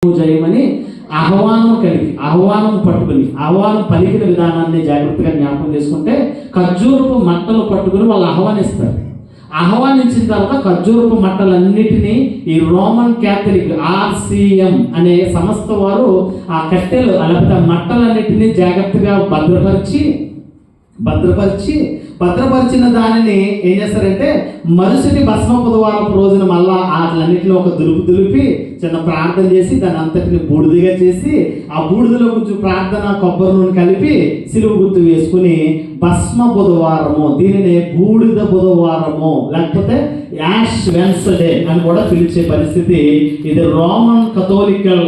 చేయమని ఆహ్వానం పట్టుకుని ఆహ్వానం పలికిన విధానాన్ని జాగ్రత్తగా జ్ఞాపకం చేసుకుంటే ఖర్జూరపు మట్టలు పట్టుకుని వాళ్ళు ఆహ్వానిస్తారు. ఆహ్వానించిన తర్వాత ఖర్జూరపు మట్టలన్నిటినీ ఈ రోమన్ క్యాథలిక్ RCM అనే సంస్థ వారు ఆ కట్టెలు లేకపోతే ఆ మట్టలన్నిటినీ జాగ్రత్తగా భద్రపరిచిన దానిని ఏం చేస్తారంటే మరుసటి భస్మ బుధవారం రోజున మళ్ళా వాటిలన్నింటిలో ఒక దులిపి చిన్న ప్రార్థన చేసి దాని అంతటిని బూడిదగా చేసి ఆ బూడిదలో కొంచెం ప్రార్థన కొబ్బరి నూనె కలిపి సిలువ గుర్తు వేసుకుని భస్మ బుధవారము, దీనిని బూడిద బుధవారము లేకపోతే యాష్ వెన్స్డే అని కూడా పిలిచే పరిస్థితి. ఇది రోమన్ కథోలికల్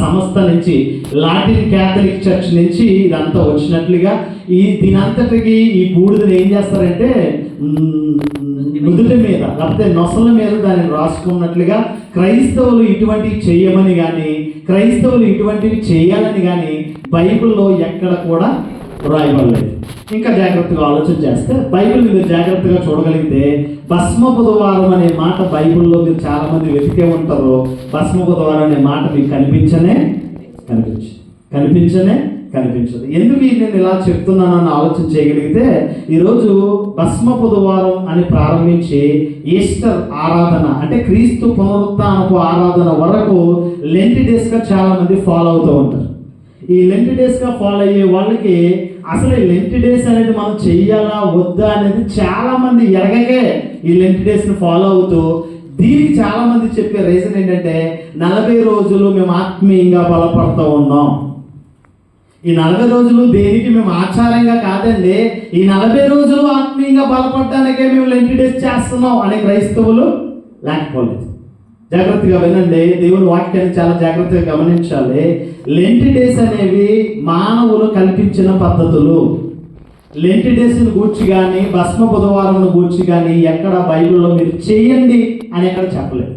సంస్థ నుంచి, లాటిన్ క్యాథలిక్ చర్చ్ నుంచి ఇదంతా వచ్చినట్లుగా దీని అంతటికి ఈ బూడిదని ఏం చేస్తారంటే నుదుటి మీద లేకపోతే నొసల మీద దాన్ని రాసుకున్నట్లుగా క్రైస్తవులు ఇటువంటివి చేయమని కానీ క్రైస్తవులు ఇటువంటివి చేయాలని కానీ బైబిల్లో ఎక్కడ కూడా రాయబడలేదు. ఇంకా జాగ్రత్తగా ఆలోచన చేస్తే బైబిల్ని మీరు జాగ్రత్తగా చూడగలిగితే భస్మ బుధవారం అనే మాట బైబిల్లో మీరు చాలా మంది వెతికే ఉంటారు. భస్మ బుధవారం అనే మాట మీకు కనిపించదు. ఎందుకు నేను ఇలా చెప్తున్నానని ఆలోచన చేయగలిగితే ఈరోజు భస్మ బుధవారం అని ప్రారంభించి ఈస్టర్ ఆరాధన అంటే క్రీస్తు పునరుత్థానపు ఆరాధన వరకు లెంట్ డేస్గా చాలా మంది ఫాలో అవుతూ ఉంటారు. ఈ లెంట్ డేస్గా ఫాలో అయ్యే వాళ్ళకి అసలు ఈ లెంట్ డేస్ అనేది మనం చెయ్యాలా వద్దా అనేది చాలా మంది ఎరగకే ఈ లెంట్ డేస్ని ఫాలో అవుతూ దీనికి చాలా మంది చెప్పే రీజన్ ఏంటంటే 40 రోజులు మేము ఆత్మీయంగా బలపడుతూ ఉన్నాం. ఈ 40 రోజులు దేనికి మేము ఆచారంగా కాదండి, ఈ 40 రోజులు ఆత్మీయంగా బలపడడానికే మేము లెంట్ డేస్ చేస్తున్నాం అనే క్రైస్తవులు లేకపోలేదు. జాగ్రత్తగా వినండి, దేవుని వాక్యాన్ని చాలా జాగ్రత్తగా గమనించాలి. లెంట్ డేస్ అనేవి మానవులు కల్పించిన పద్ధతులు. లెంట్ డేస్ని గూర్చి కానీ భస్మ బుధవారంను గూర్చి కానీ ఎక్కడ బైబిల్లో మీరు చేయండి అని ఎక్కడ చెప్పలేదు.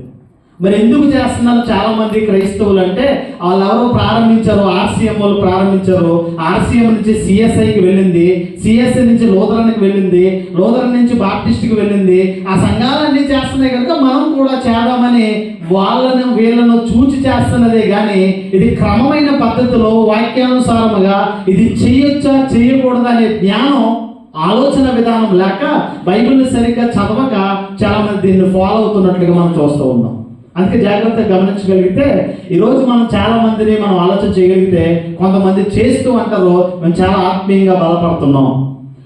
మరి ఎందుకు చేస్తున్నారు చాలా మంది క్రైస్తవులు అంటే వాళ్ళు ఎవరో ప్రారంభించారు, RCM వాళ్ళు ప్రారంభించారు. RCM నుంచి CSIకి వెళ్ళింది, CSI నుంచి లూథరన్కి వెళ్ళింది, లూథరన్ నుంచి బాప్టిస్ట్కి వెళ్ళింది. ఆ సంఘాలన్నీ చేస్తున్నాయి కనుక మనం కూడా చేద్దామని వీళ్ళను చూచి చేస్తున్నదే కానీ ఇది క్రమమైన పద్ధతిలో వాక్యానుసారముగా ఇది చేయొచ్చా చేయకూడదు అనే జ్ఞానం ఆలోచన విధానం లేక బైబిల్ని సరిగ్గా చదవక చాలా మంది దీన్ని ఫాలో అవుతున్నట్లుగా మనం చూస్తూ ఉన్నాం. అందుకే జాగ్రత్తగా గమనించగలిగితే ఈరోజు మనం చాలా మందిని మనం ఆలోచన చేయగలిగితే కొంతమంది చేస్తూ అంటారు మేము చాలా ఆత్మీయంగా బలపడుతున్నాం,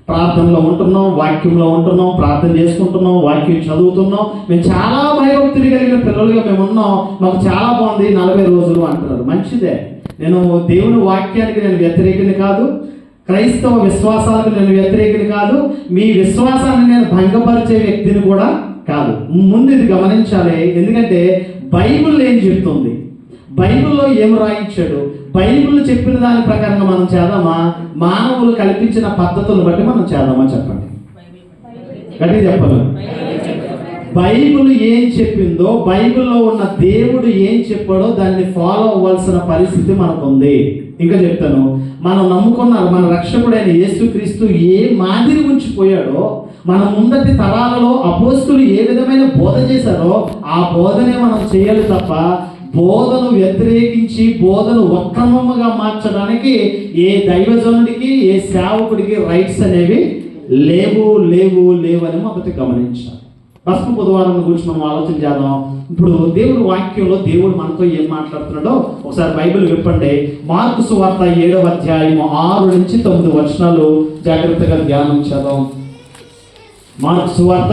ప్రార్థనలో ఉంటున్నాం, వాక్యంలో ఉంటున్నాం, ప్రార్థన చేసుకుంటున్నాం, వాక్యం చదువుతున్నాం, మేము చాలా భయభక్తులు కలిగిన పిల్లలుగా మేము ఉన్నాం, మాకు చాలా బాగుంది 40 రోజులు అంటున్నారు. మంచిదే, నేను దేవుని వాక్యానికి నేను వ్యతిరేకిని కాదు, క్రైస్తవ విశ్వాసాలకు నేను వ్యతిరేకిని కాదు, మీ విశ్వాసాన్ని నేను భంగపరిచే వ్యక్తిని కూడా కాదు. ముందు ఇది గమనించాలి. ఎందుకంటే బైబిల్ ఏం చెప్తుంది, బైబిల్లో ఏం రాయించాడు, బైబిల్ చెప్పిన దాని ప్రకారంగా మనం చేద్దామా, మానవులు కల్పించిన పద్ధతులను బట్టి మనం చేద్దామా? చెప్పండి, గట్టిగా చెప్పాలి. బైబిల్ ఏం చెప్పిందో, బైబిల్లో ఉన్న దేవుడు ఏం చెప్పాడో దాన్ని ఫాలో అవ్వాల్సిన పరిస్థితి మనకు ఉంది. ఇంకా చెప్తాను, మనం నమ్ముకున్నారు మన రక్షకుడైన యేసుక్రీస్తు ఏ మాదిరి ఉంచిపోయాడో, మన ముందటి తరాలలో అపోస్తులు ఏ విధమైన బోధ చేశారో ఆ బోధనే మనం చేయాలి తప్ప బోధను వ్యతిరేకించి బోధను వక్రమముగా మార్చడానికి ఏ దైవజనుడికి ఏ సేవకుడికి రైట్స్ అనేవి లేవు అని మొదటి గమనించాలి. భస్మ బుధవారం గురించి మనం ఆలోచన చేద్దాం. ఇప్పుడు దేవుడి వాక్యంలో దేవుడు మనతో ఏం మాట్లాడుతున్నాడో ఒకసారి బైబిల్ విప్పండి. మార్కు సువార్త 7వ అధ్యాయము 6 నుంచి 9 వచనాలు జాగ్రత్తగా ధ్యానం చేద్దాం. మార్కు సువార్త